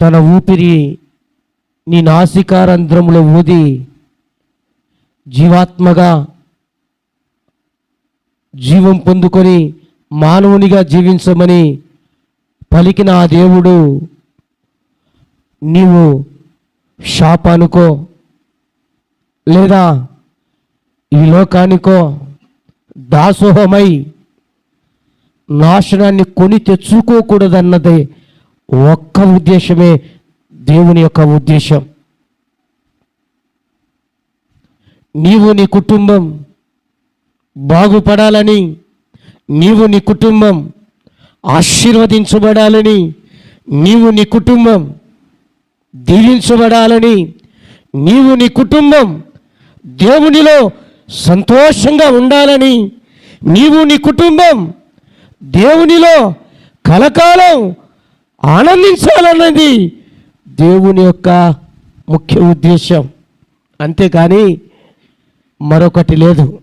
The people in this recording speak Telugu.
తన ఊపిరి నీ నాసికారంధ్రములో ఊది జీవాత్మగా జీవం పొందుకొని మానవునిగా జీవించమని పలికిన ఆ దేవుడు నీవు శాపానికో లేదా ఈ లోకానికో దాసోహమై నాశనాన్ని కొని తెచ్చుకోకూడదన్నదే ఒక్క ఉద్దేశమే దేవుని యొక్క ఉద్దేశం. నీవు నీ కుటుంబం బాగుపడాలని, నీవు నీ కుటుంబం ఆశీర్వదించబడాలని, నీవు నీ కుటుంబం దీవించబడాలని, నీవు నీ కుటుంబం దేవునిలో సంతోషంగా ఉండాలని, నీవు నీ కుటుంబం దేవునిలో కలకాలం ఆనందించాలన్నది దేవుని యొక్క ముఖ్య ఉద్దేశం. అంతేకాని మరొకటి లేదు.